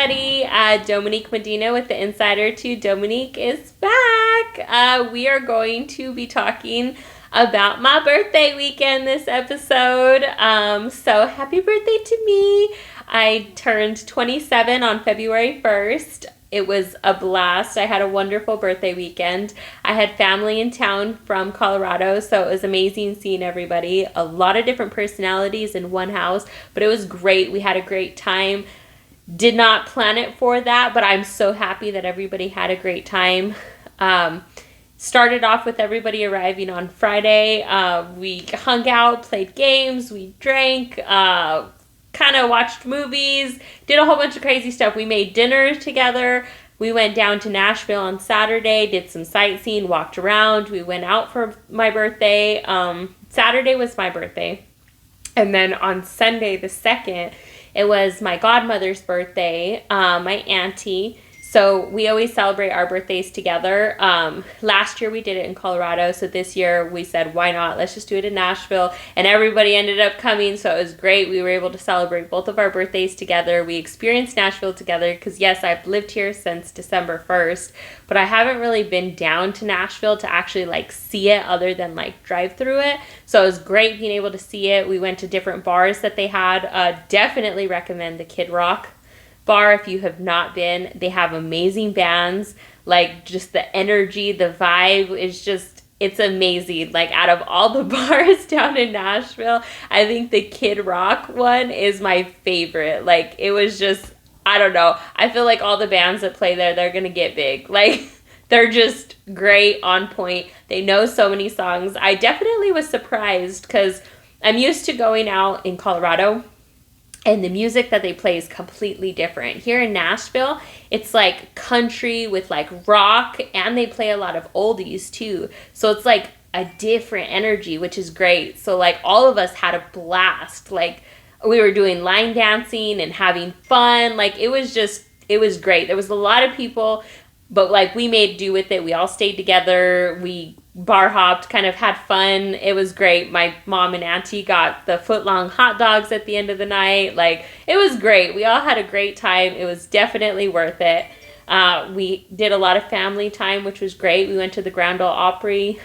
everybody. Dominique Medina with the Insider 2. Dominique is back. We are going to be talking about my birthday weekend this episode. So happy birthday to me. I turned 27 on February 1st. It was a blast. I had a wonderful birthday weekend. I had family in town from Colorado, so it was amazing seeing everybody. A lot of different personalities in one house, but it was great. We had a great time. Did not plan it for that, but I'm so happy that everybody had a great time. Started off with everybody arriving on Friday. We hung out, played games, we drank, kind of watched movies, did a whole bunch of crazy stuff. We made dinner together. We went down to Nashville on Saturday, did some sightseeing, walked around. We went out for my birthday. Saturday was my birthday. And then on Sunday, the 2nd, it was my godmother's birthday, my auntie. So we always celebrate our birthdays together. Last year we did it in Colorado, so this year we said, why not? Let's just do it in Nashville. And everybody ended up coming, so it was great. We were able to celebrate both of our birthdays together. We experienced Nashville together because, yes, I've lived here since December 1st, but I haven't really been down to Nashville to actually, see it other than, drive through it. So it was great being able to see it. We went to different bars that they had. Definitely recommend the Kid Rock bar if you have not been. They have amazing bands. Just the energy, the vibe is just, it's amazing. Out of all the bars down in Nashville, I think the Kid Rock one is my favorite. It was just, I don't know, I feel like all the bands that play there, they're gonna get big. They're just great, on point. They know so many songs. I definitely was surprised because I'm used to going out in Colorado and the music that they play is completely different. Here in Nashville, it's country with rock, and they play a lot of oldies too. So it's a different energy, which is great. So all of us had a blast. We were doing line dancing and having fun. It was great. There was a lot of people, but we made do with it. We all stayed together. We bar hopped, kind of had fun. It was great. My mom and auntie got the foot-long hot dogs at the end of the night. It was great. We all had a great time. It was definitely worth it. We did a lot of family time, which was great. We went to the Grand Ole Opry,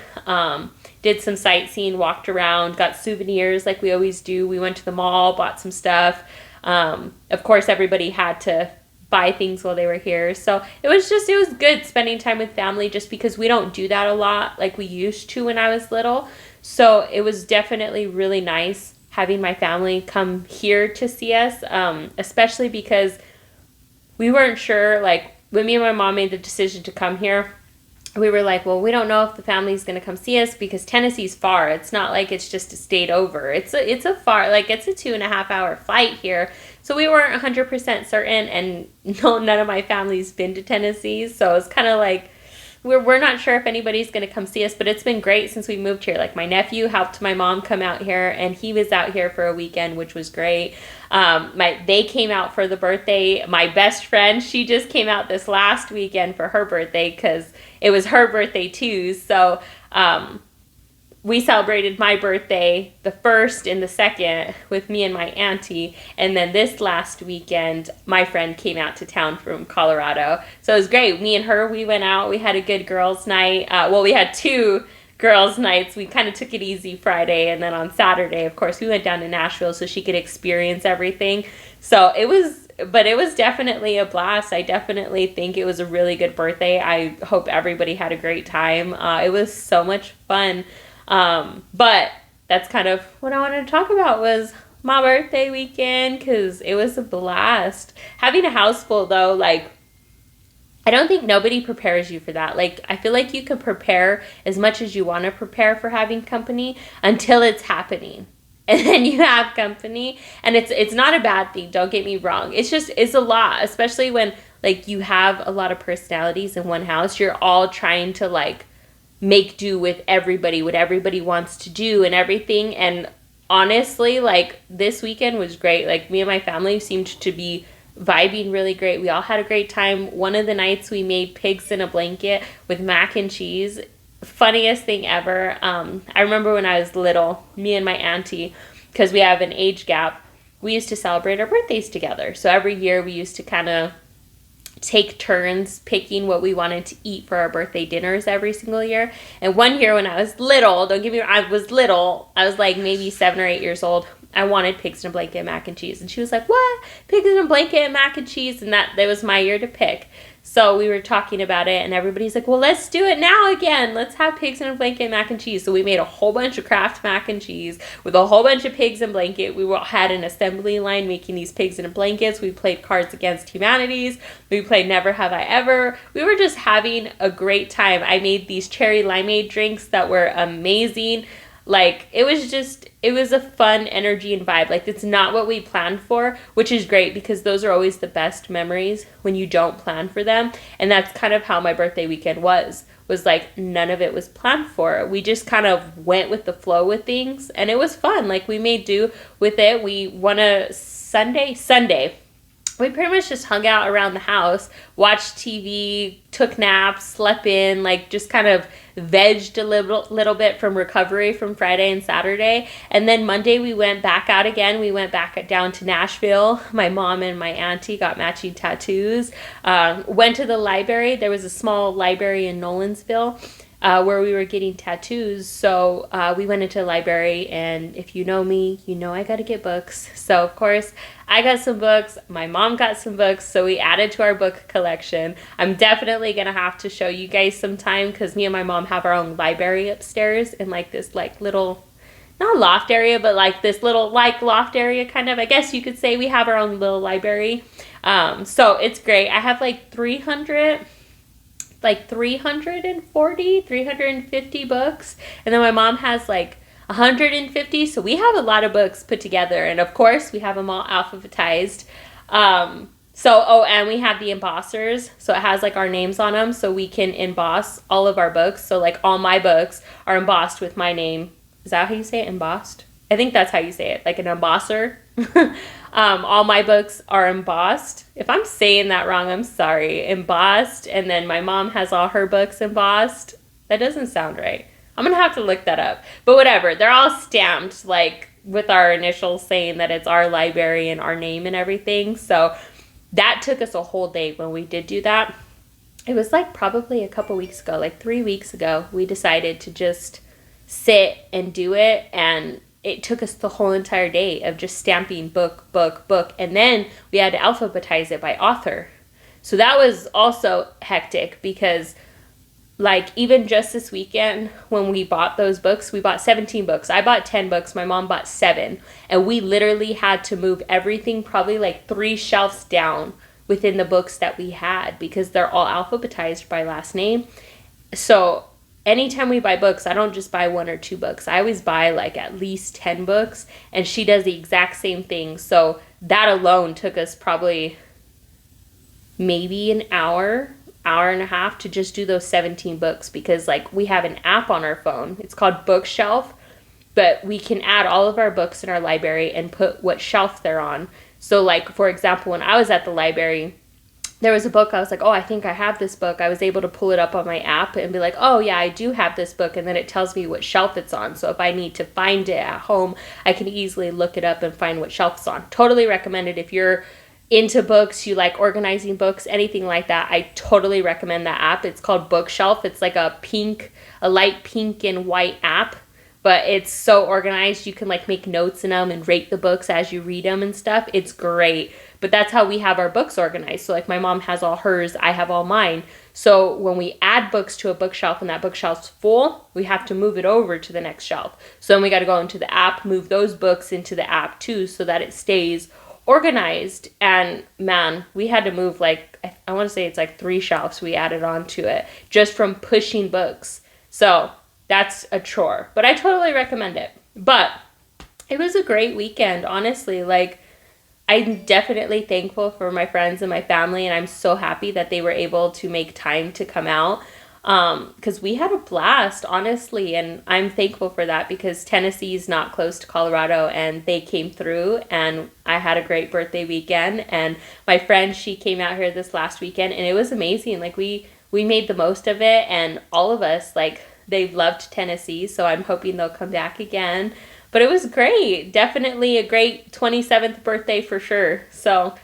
did some sightseeing, walked around, got souvenirs like we always do. We went to the mall, bought some stuff. Of course, everybody had to buy things while they were here. So it was good spending time with family, just because we don't do that a lot like we used to when I was little. So it was definitely really nice having my family come here to see us, especially because we weren't sure, when me and my mom made the decision to come here, we were well, we don't know if the family's going to come see us because Tennessee's far. It's not it's just a state over. It's a far, it's a 2.5 hour flight here. So we weren't 100% certain, and none of my family's been to Tennessee. So it's kind of we're not sure if anybody's going to come see us, but it's been great since we moved here. My nephew helped my mom come out here, and he was out here for a weekend, which was great. They came out for the birthday. My best friend, she just came out this last weekend for her birthday because it was her birthday too. So we celebrated my birthday, the 1st and the 2nd, with me and my auntie. And then this last weekend, my friend came out to town from Colorado. So it was great. Me and her, we went out. We had a good girls' night. We had 2 girls' nights. We kind of took it easy Friday. And then on Saturday, of course, we went down to Nashville so she could experience everything. So it was definitely a blast. I definitely think it was a really good birthday. I hope everybody had a great time. It was so much fun. But that's kind of what I wanted to talk about, was my birthday weekend, because it was a blast. Having a house full, though, I don't think nobody prepares you for that. I feel like you can prepare as much as you want to prepare for having company until it's happening. And then you have company, and it's not a bad thing, don't get me wrong. It's a lot, especially when, you have a lot of personalities in one house. You're all trying to, make do with everybody, what everybody wants to do and everything. And honestly, this weekend was great. Me and my family seemed to be vibing really great. We all had a great time. One of the nights we made pigs in a blanket with mac and cheese. Funniest thing ever. I remember when I was little, me and my auntie, because we have an age gap, we used to celebrate our birthdays together. So every year we used to kind of take turns picking what we wanted to eat for our birthday dinners every single year. And one year when I was little, don't get me wrong, I was like maybe 7 or 8 years old. I wanted pigs in a blanket and mac and cheese. And she was like, what? Pigs in a blanket and mac and cheese? And that was my year to pick. So we were talking about it, and everybody's like, well, let's do it now again. Let's have pigs in a blanket and mac and cheese. So we made a whole bunch of Kraft mac and cheese with a whole bunch of pigs in blanket. We had an assembly line making these pigs in blankets. We played Cards Against Humanities. We played Never Have I Ever. We were just having a great time. I made these cherry limeade drinks that were amazing. Like, it was a fun energy and vibe. Like, it's not what we planned for, which is great because those are always the best memories when you don't plan for them. And that's kind of how my birthday weekend was like, none of it was planned for. We just kind of went with the flow with things, and it was fun. Like, we made do with it. We won a Sunday. We pretty much just hung out around the house, watched TV, took naps, slept in, like just kind of vegged a little bit from recovery from Friday and Saturday. And then Monday we went back out again. We went back down to Nashville. My mom and my auntie got matching tattoos. Went to the library. There was a small library in Nolensville where we were getting tattoos. So we went into the library, and if you know me, you know I got to get books. So of course I got some books. My mom got some books. So we added to our book collection. I'm definitely going to have to show you guys sometime because me and my mom have our own library upstairs in like this like little, not loft area, but like this little like loft area kind of. I guess you could say we have our own little library. So it's great. I have like 350 books, and then my mom has like 150, so we have a lot of books put together, and of course we have them all alphabetized. And we have the embossers, so it has like our names on them, so we can emboss all of our books. So like all my books are embossed with my name. Is that how you say it? Embossed? I think that's how you say it, like an embosser. All my books are embossed. If I'm saying that wrong, I'm sorry. Embossed, and then my mom has all her books embossed. That doesn't sound right. I'm going to have to look that up. But whatever, they're all stamped, like, with our initials saying that it's our library and our name and everything. So that took us a whole day when we did do that. It was, like, probably a couple weeks ago, like 3 weeks ago, we decided to just sit and do it, and it took us the whole entire day of just stamping book, and then we had to alphabetize it by author. So that was also hectic because, like, even just this weekend when we bought those books, we bought 17 books. I bought 10 books. My mom bought 7. And we literally had to move everything probably like 3 shelves down within the books that we had because they're all alphabetized by last name. So anytime we buy books, I don't just buy 1 or 2 books. I always buy like at least 10 books, and she does the exact same thing. So that alone took us probably maybe an hour and a half to just do those 17 books because like we have an app on our phone. It's called Bookshelf, but we can add all of our books in our library and put what shelf they're on. So like, for example, when I was at the library, there was a book, I was like, oh, I think I have this book. I was able to pull it up on my app and be like, oh yeah, I do have this book. And then it tells me what shelf it's on. So if I need to find it at home, I can easily look it up and find what shelf it's on. Totally recommend it if you're into books, you like organizing books, anything like that. I totally recommend that app. It's called Bookshelf. It's like a light pink and white app, but it's so organized. You can like make notes in them and rate the books as you read them and stuff. It's great. But that's how we have our books organized. So like my mom has all hers, I have all mine. So when we add books to a bookshelf and that bookshelf's full, we have to move it over to the next shelf. So then we got to go into the app, move those books into the app too so that it stays organized. And man, we had to move like, I want to say it's like 3 shelves we added onto it just from pushing books. So that's a chore, but I totally recommend it. But it was a great weekend, honestly. Like, I'm definitely thankful for my friends and my family, and I'm so happy that they were able to make time to come out. Because we had a blast, honestly, and I'm thankful for that because Tennessee is not close to Colorado, and they came through, and I had a great birthday weekend. And my friend, she came out here this last weekend, and it was amazing. Like, we made the most of it, and all of us, like, they loved Tennessee, so I'm hoping they'll come back again. But it was great. Definitely a great 27th birthday for sure. So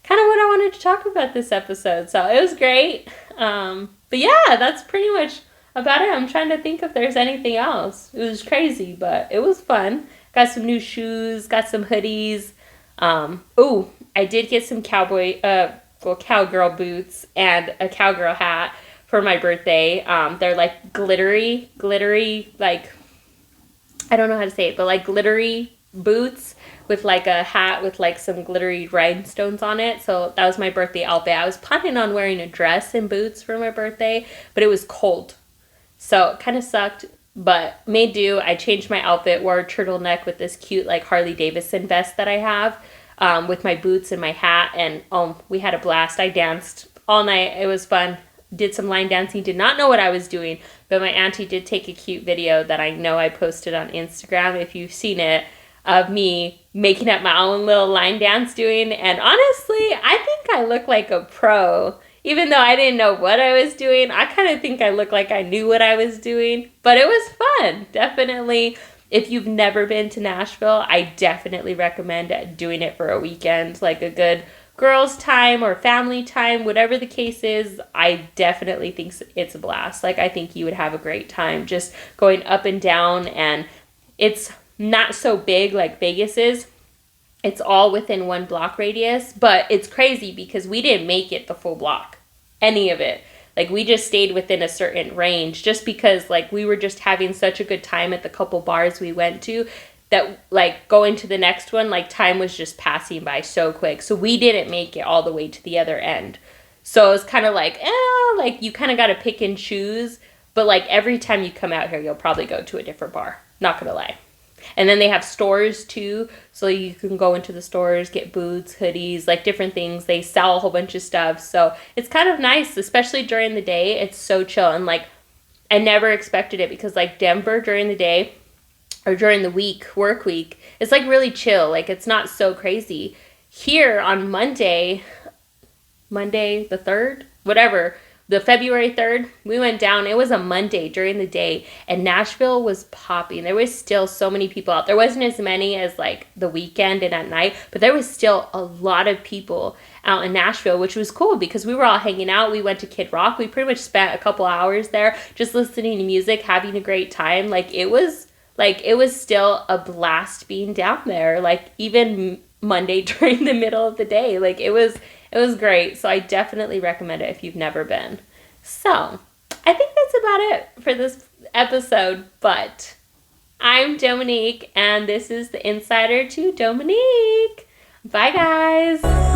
kind of what I wanted to talk about this episode. So it was great. But yeah, that's pretty much about it. I'm trying to think if there's anything else. It was crazy, but it was fun. Got some new shoes, got some hoodies. I did get some cowgirl boots and a cowgirl hat for my birthday. They're like glittery, like, I don't know how to say it, but like glittery boots with like a hat with like some glittery rhinestones on it. So that was my birthday outfit. I was planning on wearing a dress and boots for my birthday, but it was cold. So it kind of sucked, but made do. I changed my outfit, wore a turtleneck with this cute like Harley Davidson vest that I have, with my boots and my hat, and we had a blast. I danced all night. It was fun. Did some line dancing. Did not know what I was doing, but my auntie did take a cute video that I know I posted on Instagram, if you've seen it, of me making up my own little line dance doing, and honestly, I think I look like a pro. Even though I didn't know what I was doing, I kind of think I look like I knew what I was doing, but it was fun. Definitely, if you've never been to Nashville, I definitely recommend doing it for a weekend, like a good girls' time or family time, whatever the case is. I definitely think it's a blast. Like, I think you would have a great time just going up and down, and it's not so big like Vegas is. It's all within 1 block radius, but it's crazy because we didn't make it the full block, any of it. Like, we just stayed within a certain range just because, like, we were just having such a good time at the couple bars we went to that, like, going to the next one, like, time was just passing by so quick. So we didn't make it all the way to the other end. So it was kind of like, like, you kind of got to pick and choose. But, like, every time you come out here, you'll probably go to a different bar. Not going to lie. And then they have stores too, so you can go into the stores, get boots, hoodies, like different things. They sell a whole bunch of stuff, so it's kind of nice, especially during the day. It's so chill, and like, I never expected it because like Denver during the day or during the work week, it's like really chill. Like, it's not so crazy. Here on Monday the 3rd, whatever, the February 3rd, we went down. It was a Monday during the day, and Nashville was popping. There was still so many people out. There wasn't as many as like the weekend and at night, but there was still a lot of people out in Nashville, which was cool because we were all hanging out. We went to Kid Rock. We pretty much spent a couple hours there just listening to music, having a great time. It was still a blast being down there. Like, even Monday during the middle of the day, like it was great. So I definitely recommend it if you've never been. So I think that's about it for this episode, but I'm Dominique, and this is the Insider to Dominique. Bye, guys.